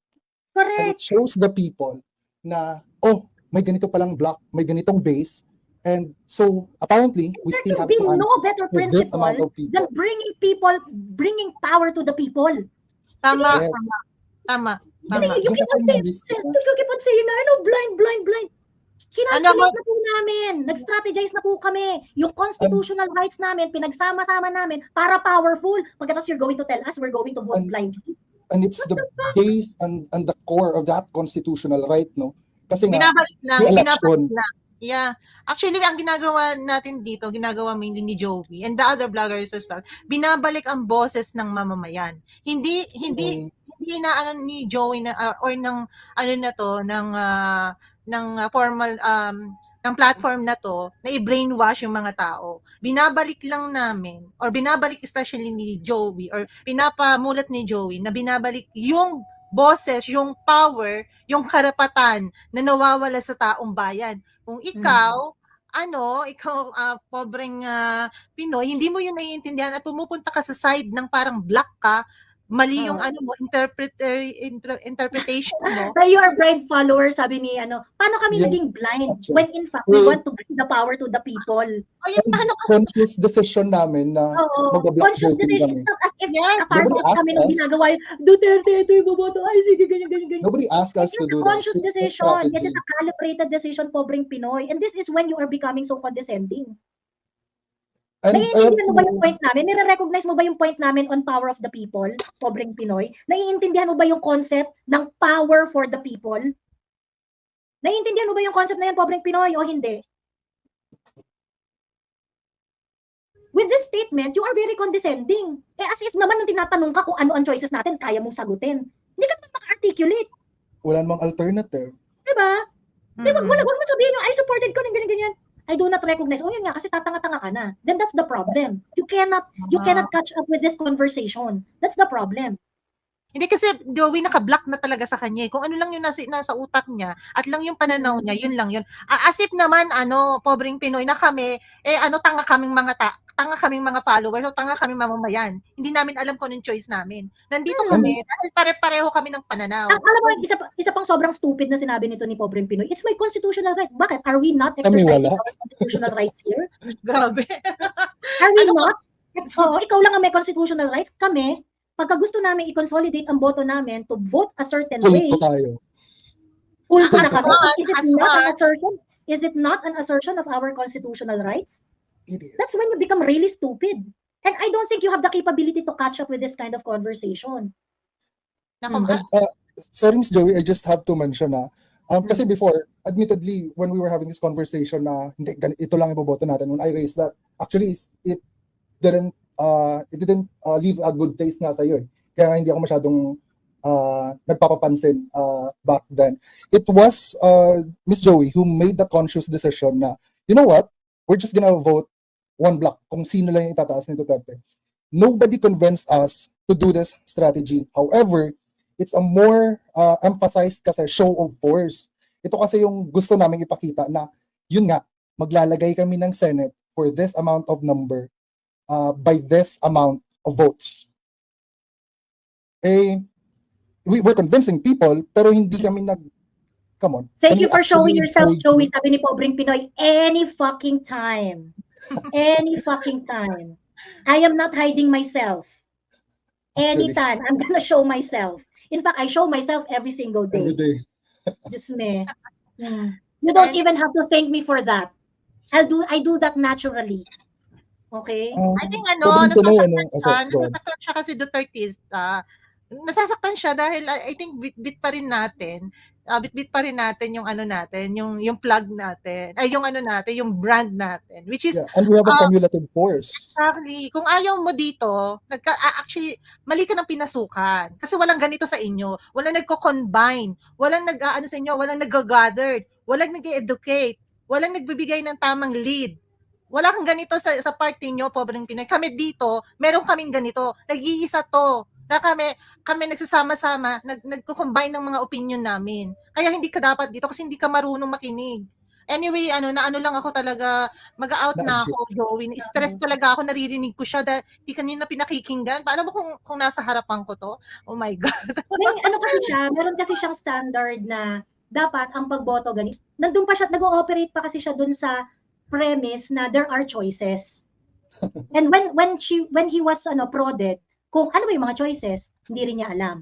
And it Correct. shows the people na, oh, may ganito palang block, may ganitong base. And so, apparently, we There still can have be to no answer better for this amount principle of people. than bringing power to the people. Tama, Yes. tama. Kasi you Yung keep kasi on yung saying, risk na, you keep on saying na, blind. Ano mo- Kinalculate na po namin. Nag-strategize na po kami. Yung constitutional rights namin, pinagsama-sama namin para powerful. Pagkatapos you're going to tell us we're going to vote And- blindly. and it's the base and the core of that constitutional right, no? Kasi nga, Binabalik lang, yung binabalik election, lang. Yeah. Actually, ang ginagawa natin dito, ginagawa mainly ni Joey and the other bloggers as well, binabalik ang boses ng mamamayan. Hindi na ano ni Joey na or ng ano na to ng formal ng platform na to na i-brainwash yung mga tao. Binabalik lang namin or binabalik especially ni Joey or pinapamulat ni Joey na binabalik yung boses, yung power, yung karapatan na nawawala sa taong bayan. Kung ikaw, pobreng Pinoy, hindi mo yun naiintindihan at pumupunta ka sa side ng parang black ka, mali yung interpretation mo. So you are blind followers, sabi ni paano kami Yeah, naging blind actually. when in fact we want to bring the power to the people? Ayun, and paano conscious decision namin na Oo, mag-block conscious voting decision. kami. It's not as if Yes, apart nobody kami asked nung us. ginagawa yung Duterte, ito yung boboto, ay sige, ganyan. Nobody asked us It to is do a this. conscious It's a decision. It strategy. is a calibrated decision, pobreng Pinoy. And this is when you are becoming so condescending. And Naiintindihan mo ba yung point namin? Nire-recognize mo ba yung point namin on power of the people, pobreng Pinoy? Naiintindihan mo ba yung concept ng power for the people? Naiintindihan mo ba yung concept na yan, pobreng Pinoy, o hindi? With this statement, you are very condescending. As if naman nung tinatanong ka kung ano ang choices natin, kaya mong sagutin. Hindi ka naman maka-articulate. wala namang alternative. Diba? Wag Mm. mo sabihin yung I supported ko ng ganyan. I do not recognize. Yun nga, kasi tatanga-tanga ka na. Then that's the problem. You cannot catch up with this conversation. That's the problem. Hindi kasi Joey naka-block na talaga sa kanya. Kung ano lang yung nasa utak niya at lang yung pananaw niya, yun lang yun. As if naman pobreng Pinoy na kami, tanga kaming mga followers o tanga kaming mamamayan. Hindi namin alam kung anong choice namin. Nandito kami dahil pare-pareho kami ng pananaw. Alam mo, isa pang sobrang stupid na sinabi nito ni pobreng Pinoy. It's my constitutional right. Bakit? Are we not Kami exercising wala. our constitutional rights here? Grabe. Are we not? Oo, ikaw lang ang may constitutional rights. Kami, pagka gusto namin i-consolidate ang boto namin to vote a certain way, Kulto tayo. pulto na kami. Aswan. Is it not an assertion of our constitutional rights? It is. That's when you become really stupid. And I don't think you have the capability to catch up with this kind of conversation. Naku, And, sorry, Miss Joey, I just have to mention na, kasi before, admittedly, when we were having this conversation na, hindi, ito lang iboboto natin, when I raised that, actually, it didn't leave a good taste nga sa'yo eh. Kaya hindi ako masyadong nagpapapansin back then. It was Miss Joey who made the conscious decision na, you know what, we're just gonna vote one block kung sino lang yung itataas ni Duterte. Nobody convinced us to do this strategy. However, it's a more emphasized kasi show of force. Ito kasi yung gusto namin ipakita na, yun nga, maglalagay kami ng Senate for this amount of number by this amount of votes. We're convincing people, pero hindi kami come on. Thank you Can we for showing actually yourself, hold Joey, you? sabi ni pobreng Pinoy, any fucking time. Any fucking time. I am not hiding myself. Actually. Anytime, I'm gonna show myself. In fact, I show myself every single day. Every day. Just me. You don't even have to thank me for that. I do that naturally. Okay? I think Pwede Pinoy, nasasaktan siya kasi Dutertista. Nasasaktan siya dahil I think bit pa rin natin yung yung plug natin, ay yung brand natin, which is yeah, and we have a cumulative force. exactly, kung ayaw mo dito, actually, mali ka ng pinasukan. Kasi walang ganito sa inyo. Walang nagko-combine. Walang sa inyo, walang nag-gathered. Walang nag-educate. Walang nagbibigay ng tamang lead. Wala kang ganito sa party nyo, pobreng Pinoy. Kami dito, meron kaming ganito. Nag-iisa to. Na kami nagsasama-sama, nagko-combine ng mga opinion namin. Kaya hindi ka dapat dito kasi hindi ka marunong makinig. Anyway, naano lang ako talaga, mag-out na Na-adjust. ako, Joey. Stress talaga ako, naririnig ko siya dahil di kanina pinakikinggan. Paano ba kung nasa harapan ko to? Oh my God. Meron kasi siyang standard na dapat ang pagboto ganito. Nandun pa siya, nag-ooperate pa kasi siya dun sa premise na there are choices. And when he was prodded, kung ano ba yung mga choices, hindi rin niya alam.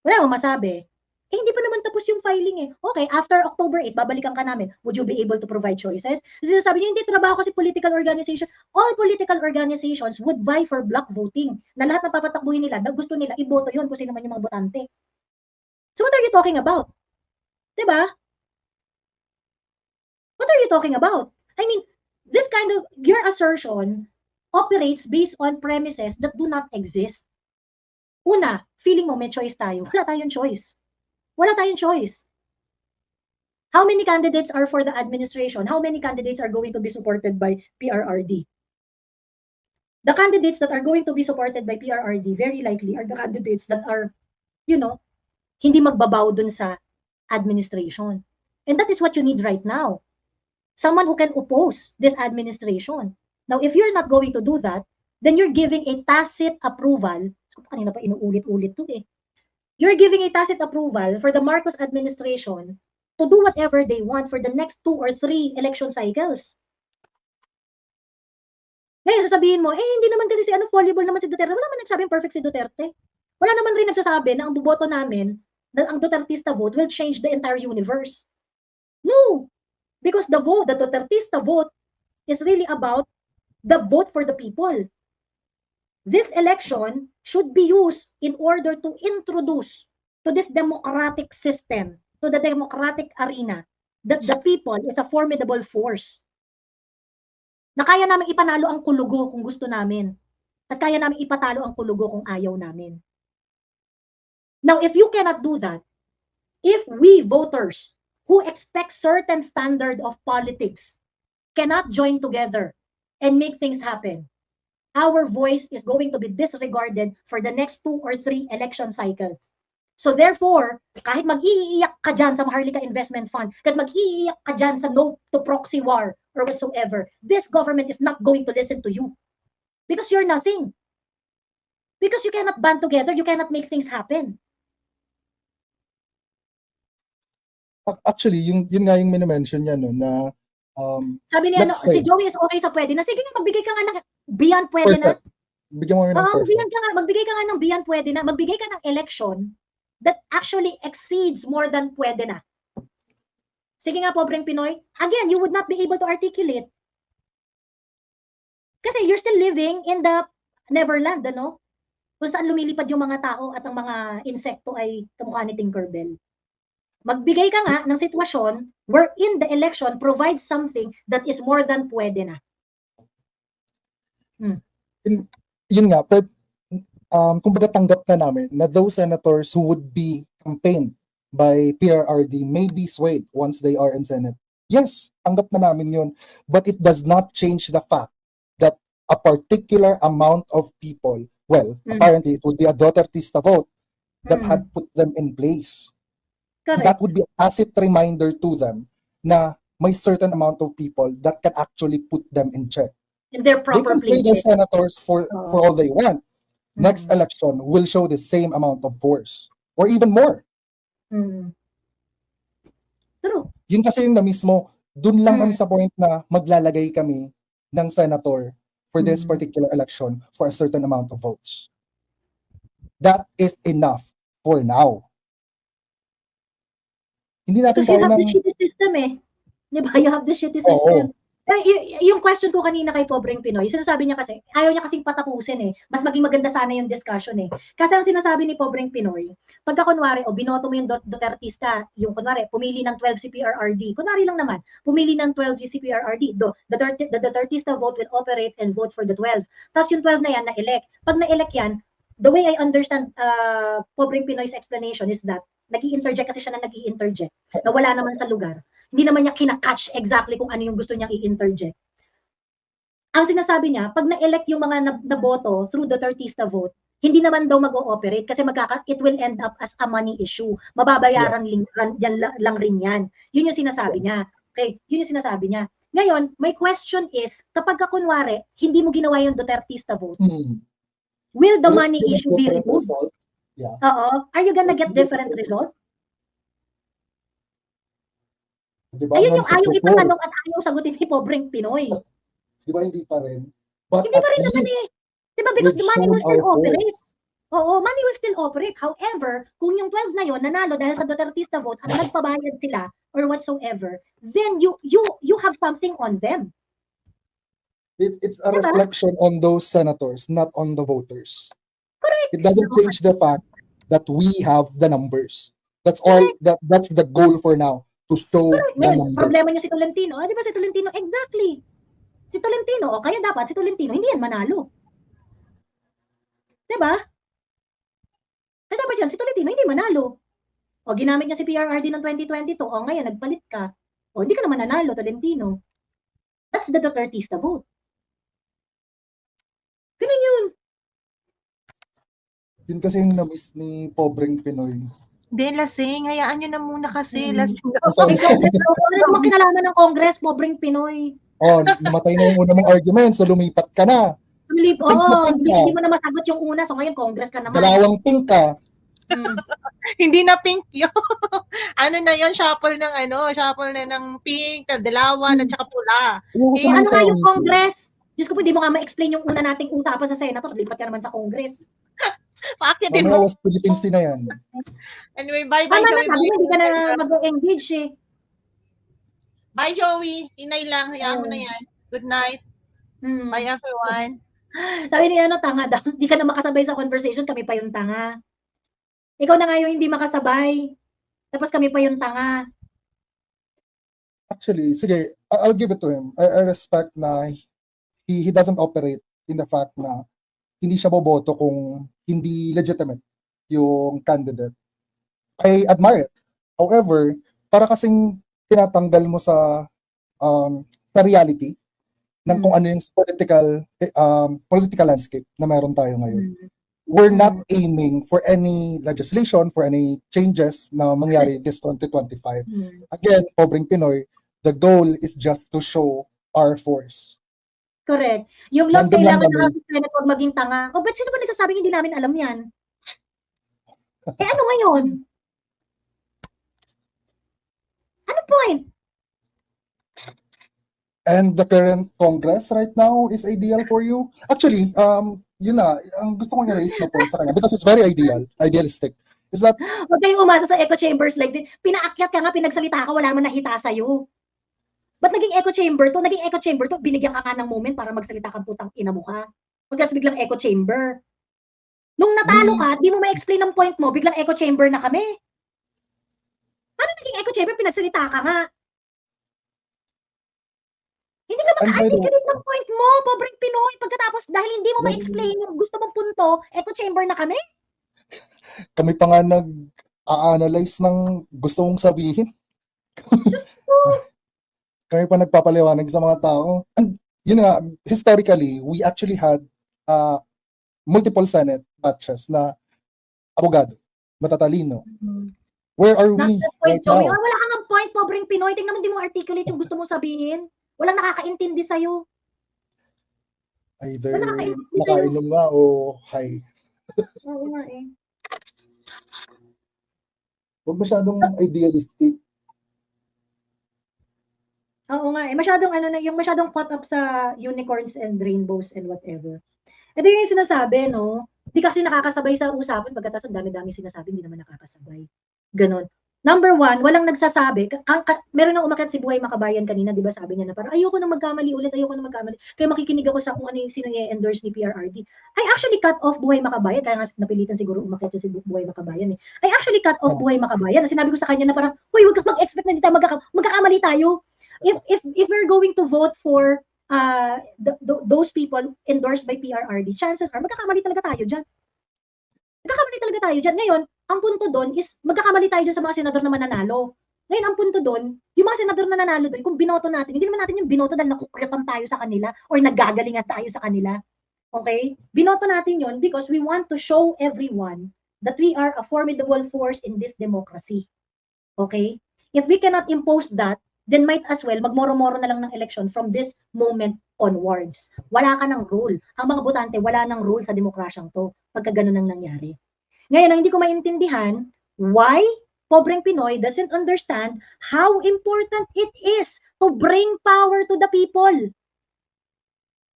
Wala mo masabi. Hindi pa naman tapos yung filing eh. Okay, after October 8, babalikan ka namin. Would you be able to provide choices? Sinasabi niya, hindi, trabaho kasi political organization. All political organizations would vie for block voting. Na lahat ng papatakbuhin nila, na gusto nila, iboto yun kung sino man yung mga botante. So what are you talking about? Diba? What are you talking about? I mean, this kind of, your assertion operates based on premises that do not exist. Una, feeling mo may choice tayo. Wala tayong choice. Wala tayong choice. How many candidates are for the administration? How many candidates are going to be supported by PRRD? The candidates that are going to be supported by PRRD very likely are the candidates that are, hindi magbabaw dun sa administration. And that is what you need right now. Someone who can oppose this administration. Now, if you're not going to do that, then you're giving a tacit approval. Kanina pa inuulit-ulit to eh. You're giving a tacit approval for the Marcos administration to do whatever they want for the next 2 or 3 election cycles. Ngayon, sasabihin mo, hindi naman kasi fallible naman si Duterte. Wala naman nagsabing perfect si Duterte. Wala naman rin nagsasabi na ang buboto namin, na ang Dutertista vote will change the entire universe. No! Because the Dutertista vote is really about the vote for the people. This election should be used in order to introduce to this democratic system, to the democratic arena, that the people is a formidable force. Na kaya namin ipanalo ang kulugo kung gusto namin. At kaya namin ipatalo ang kulugo kung ayaw namin. Now, if you cannot do that, if we voters who expect certain standard of politics cannot join together and make things happen, our voice is going to be disregarded for the next 2 or 3 election cycle. So therefore, kahit mag-iiyak ka dyan sa Maharlika Investment Fund, kahit mag-iiyak ka dyan sa no to proxy war or whatsoever, this government is not going to listen to you. Because you're nothing. Because you cannot band together, you cannot make things happen. Actually, yun nga yung minimension niya, no, na sabi niya, let's si say, Joey is okay sa pwede na. Sige nga, magbigay ka nga ng beyond pwede na. perfect. Bigyan mo nga ng perfect. Magbigay ka nga ng beyond pwede na. Magbigay ka ng election that actually exceeds more than pwede na. Sige nga, pobreng Pinoy. Again, you would not be able to articulate. Kasi you're still living in the Neverland, ano? Kung saan lumilipad yung mga tao at ang mga insekto ay kamukha ni Tinkerbell. Magbigay ka nga ng sitwasyon wherein the election provides something that is more than pwede na. Yun nga, but kumbaga tanggap na namin na those senators who would be campaigned by PRRD may be swayed once they are in Senate. Yes, tanggap na namin yun. But it does not change the fact that a particular amount of people, apparently it would be a Dutertista vote that had put them in place. Correct. That would be a tacit reminder to them na may certain amount of people that can actually put them in check. In their They proper can sway the places. senators for all they want. Next election will show the same amount of force or even more. True. Yun kasi yung na mismo, dun lang kami sa point na maglalagay kami ng senator for this particular election for a certain amount of votes. That is enough for now. Hindi natin Kasi kaya you have ng... the shitty system eh. Di ba? You have the shitty system. Yung question ko kanina kay pobreng Pinoy, sinasabi niya kasi, ayaw niya kasing patapusin eh. Mas maging maganda sana yung discussion eh. Kasi ang sinasabi ni pobreng Pinoy, pagka kunwari, binoto mo yung Dutertista, yung kunwari, pumili ng 12 si PRRD, kunwari lang naman, pumili ng 12 si PRRD, the Dutertista vote will operate and vote for the 12. Tapos yung 12 na yan, na-elect. Pag na-elect yan, the way I understand pobreng Pinoy's explanation is that, nag-i-interject kasi siya na nag-i-interject, na wala naman sa lugar. Hindi naman niya kinakatch exactly kung ano yung gusto niyang i-interject. Ang sinasabi niya, pag na-elect yung mga naboto through the Dutertista vote, hindi naman daw mag-ooperate kasi it will end up as a money issue. Mababayaran lang rin yan. Yun yung sinasabi niya. Okay, yun yung sinasabi niya. Ngayon, my question is, kapag kunwari, hindi mo ginawa yung Duterte-ista vote, will the money issue be removed? Yeah. Oo. Are you gonna get different result? Diba, Ayun yung ayaw non-sequitur. ipatanong at ayaw sagutin ni pobreng Pinoy. Diba hindi pa rin? But Hindi pa at rin naman least, eh. Diba, because we've the money shown will still our operate. force. Oo, money will still operate. However, kung yung 12 na yon nanalo dahil sa Dutertista vote at nagpabayad sila or whatsoever, then you have something on them. It's a Diba? reflection on those senators, not on the voters. Correct. It doesn't change the fact that we have the numbers. That's all. That's the goal for now, to show Correct. the Well, numbers. problema niya si Tolentino. Di ba si Tolentino? Exactly. Si Tolentino. O kaya dapat si Tolentino hindi yan manalo. Diba? Kaya dapat yan si Tolentino hindi manalo. O ginamit niya si PRRD ng 2022. O ngayon nagpalit ka. O hindi ka naman nanalo, Tolentino. That's the Dutertista vote. Ganun yun. Yun kasi yung na-miss ni pobreng Pinoy. Hindi, lasing. Hayaan nyo na muna kasi. Mm. Lasing. Sorry. Ano naman kinalaman ng Congress, pobreng Pinoy. Oh, namatay na yung una mong argument, so lumipat ka na. Hindi mo na masagot yung una, so ngayon Congress ka naman. Dalawang pink ka. Hindi na pink yun. Ano na yun? Shuffle na ng pink, dalawa, at saka pula. Ano nga yung Congress? Diyos ko po, di mo nga ma-explain yung una nating usapan sa Senator. Lipat ka naman sa Congress. Paakyatin Mamaya mo. was Philippines din na yan. Anyway, bye-bye, Tama na, Joey. sabi mo, hindi ka na mag-engage eh. Bye, Joey. Inay lang. Hayaan mo na yan. Good night. Bye, everyone. Sabi ni tanga daw. Hindi ka na makasabay sa conversation, kami pa yung tanga. Ikaw na nga yung hindi makasabay. Tapos kami pa yung tanga. Actually, sige, I'll give it to him. I respect na he doesn't operate in the fact na hindi siya boboto kung hindi legitimate yung candidate. I admire it. However, para kasing tinatanggal mo sa reality ng kung ano yung political landscape na meron tayo ngayon. We're not aiming for any legislation, for any changes na mangyari this 2025. Again, pobreng Pinoy, the goal is just to show our force. Correct. Yung laws Nandun lang kailangan kami. na si Senator maging tanga. O, ba't sino ba nagsasabing hindi namin alam yan? Ano ngayon? Ano point? And the current Congress right now is ideal for you? Actually, yun na, ang gusto kong i-raise na point sa kanya, because it's very idealistic, is that, Huwag kayong umasa sa echo chambers like this. Pinaakyat ka nga, pinagsalita ka, wala man nakita sa'yo. Ba't naging echo chamber to? Naging echo chamber to, binigyan ka ng moment para magsalita kang putang ina mo ka. Magkas biglang echo chamber. Nung natalo ka, di mo ma-explain ang point mo, biglang echo chamber na kami. Paano naging echo chamber? Pinagsalita ka nga. Hindi ka maka-articulate ng point mo, pobreng Pinoy. Pagkatapos, dahil hindi mo ma-explain yung gusto mong punto, echo chamber na kami? kami pa nga nag-a-analyze ng gusto mong sabihin. Kami pa nagpapaliwanag sa mga tao. And yun nga, historically, we actually had multiple Senate batches na abogado, matatalino. Where are we right now? Wala kang ang point, pobreng Pinoy. Tingnan mo, hindi mo articulate yung gusto mong sabihin. Walang nakakaintindi sa'yo. Either nakainom nga o high. Oo nga eh. Huwag masyadong idealistic. Oo nga eh. Masyadong caught up sa unicorns and rainbows and whatever. Ito yung sinasabi, no? Hindi kasi nakakasabay sa usapan. Pagkatapos ang dami-dami sinasabi, hindi naman nakakasabay. Ganon. Number one, walang nagsasabi. Meron na umakyat si Buhay Makabayan kanina, di ba sabi niya na parang ayoko na magkamali ulit, ayoko na magkamali. Kaya makikinig ako sa kung ano yung sino i-endorse ni PRRD. I actually cut off Buhay Makabayan, kaya nga napilitan siguro umakyat si Buhay Makabayan eh. I actually cut off Buhay Makabayan. Sinabi ko sa kanya na parang, huy, huwag ka mag-expect na hindi tayo magkakamali tayo. If we're going to vote for those people endorsed by PRRD, chances are magkakamali talaga tayo dyan. Ngayon, ang punto doon is magkakamali tayo dyan sa mga senador na mananalo. Ngayon, ang punto doon, yung mga senador na nanalo doon, kung binoto natin, hindi naman natin yung binoto dahil nakukulitan tayo sa kanila or nagagalingan tayo sa kanila. Okay? Binoto natin yon because we want to show everyone that we are a formidable force in this democracy. Okay? If we cannot impose that, then might as well magmoro-moro na lang ng election from this moment onwards. Wala ka ng rule. Ang mga botante, wala ng rule sa demokrasyang to pagka ganun ang nangyari. Ngayon, ang hindi ko maintindihan, why pobreng Pinoy doesn't understand how important it is to bring power to the people.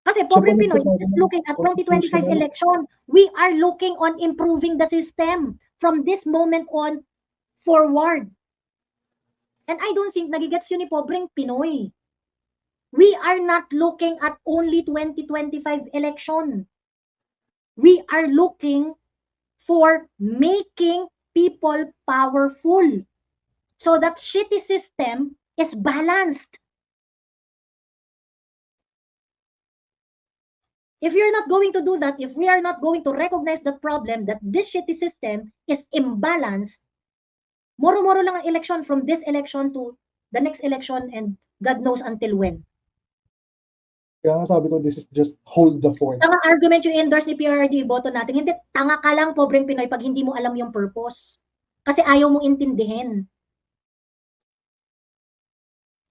Kasi pobreng Pinoy is looking at 2025 election. We are looking on improving the system from this moment on forward. And I don't think nagigets yun ni pobreng Pinoy. We are not looking at only 2025 election. We are looking for making people powerful so that shitty system is balanced. If you're not going to do that, if we are not going to recognize the problem that this shitty system is imbalanced, moro-moro lang ang election from this election to the next election and God knows until when. Kaya nga sabi ko, this is just hold the fort. Tanga argument yung endorse ni PRRD, boto natin. Hindi, tanga ka lang, pobreng Pinoy, pag hindi mo alam yung purpose. Kasi ayaw mong intindihin.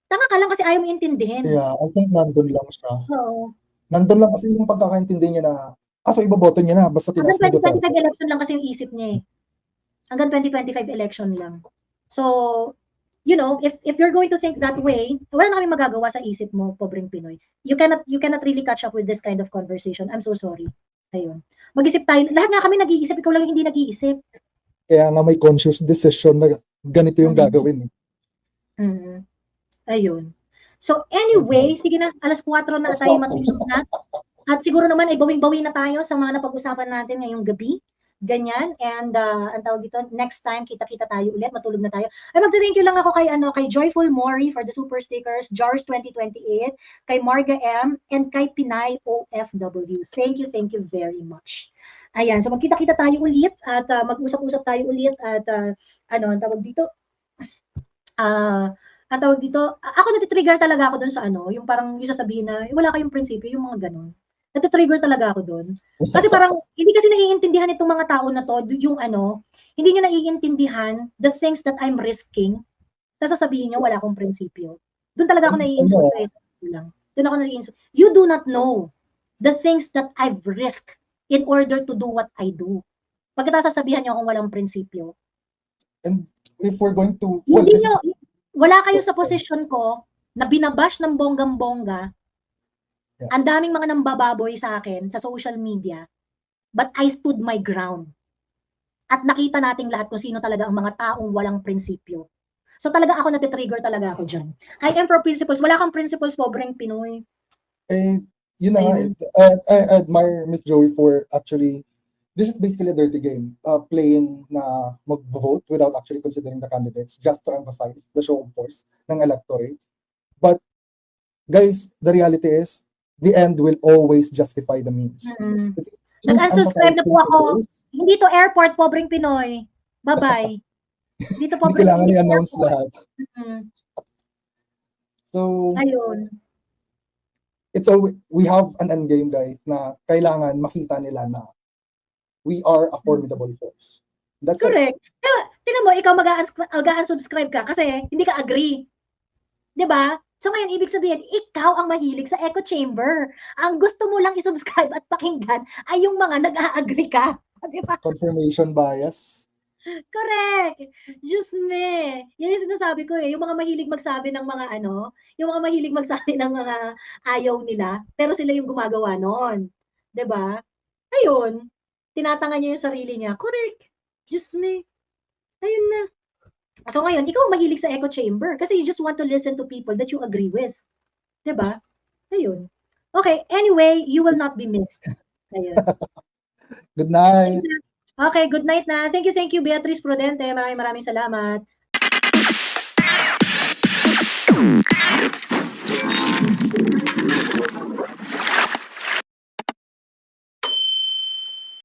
Tanga ka lang kasi ayaw mong intindihin. Yeah, I think nandun lang siya. Oo. Nandun lang kasi yung pagkakaintindi niya na, so ibaboto niya na, basta tinaas Hanggang ni 2025 Duterte. election lang kasi yung isip niya eh. Hanggang 2025 election lang. So, you know, if you're going to think that way, wala na kami magagawa sa isip mo, pobreng Pinoy. You cannot really catch up with this kind of conversation. I'm so sorry. Ayun. Mag-isip tayo. Lahat nga kami nag-iisip, ikaw lang yung hindi nag-iisip. Kaya nga may conscious decision na ganito yung gagawin. Ayun. So anyway, sige na, alas 4 na tayo matulog na. At siguro naman ay bawing-bawi na tayo sa mga napag-usapan natin ngayong gabi. Ganyan. And ang tawag dito, next time kita-kita tayo ulit, matulog na tayo. Ay magte-thank you lang ako kay Joyful Mori for the super stickers, Jars 2028, kay Marga M, and kay Pinay OFW. Thank you very much. Ayan, so magkita-kita tayo ulit at mag-usap-usap tayo ulit at ang tawag dito, ang tawag dito, ako natitrigger talaga ako doon sa yung parang yung sasabihin na wala kayong prinsipyo, yung mga ganun. Natitrigger talaga ako doon. Kasi parang hindi kasi naiintindihan itong mga tao na to, yung hindi nyo naiintindihan the things that I'm risking, na sasabihin nyo wala akong prinsipyo. Doon talaga ako nai-insult. Doon ako nai-insult. You do not know the things that I've risked in order to do what I do. Pagkatapos sasabihan nyo akong walang prinsipyo. And if we're going to... Wala kayo sa posisyon ko na binabash ng bonggang-bongga. Yeah. Ang daming mga nambababoy sa akin sa social media. But I stood my ground. At nakita nating lahat kung sino talaga ang mga taong walang prinsipyo. So talaga ako natitrigger talaga ako dyan. I am for principles. Wala kang principles, pobreng Pinoy. Yun na nga, I admire Miss Joey for actually, this is basically a dirty game, playing na mag-vote without actually considering the candidates, just to emphasize the show of force ng electorate. But, guys, the reality is, the end will always justify the means. Nag-unsubscribe na po ako. Hindi to airport, pobreng Pinoy. Bye-bye. Dito Hindi kailangan i-announce lahat. So, ayun. It's always, we have an end game, guys, na kailangan makita nila na we are a formidable force. That's correct. Tingnan mo, ikaw mag-unsubscribe ka kasi hindi ka agree. 'Di ba? So ngayon, ibig sabihin, ikaw ang mahilig sa echo chamber. Ang gusto mo lang i-subscribe at pakinggan ay yung mga nag-a-agree ka. 'Di ba? Confirmation bias. Correct. Diyos me. Yan yung sinasabi ko eh. Yung mga mahilig magsabi ng mga yung mga mahilig magsabi ng mga ayaw nila, pero sila yung gumagawa noon. 'Di ba? Ayun. Tinatanga niya yung sarili niya. Correct. Diyos me. Ayun na. So ngayon, ikaw mahilig sa echo chamber kasi you just want to listen to people that you agree with. Diba? Ayun. Okay. Anyway, you will not be missed. Ayun. Good night. Okay. Good night na. Thank you, Beatrice Prudente. Maraming salamat.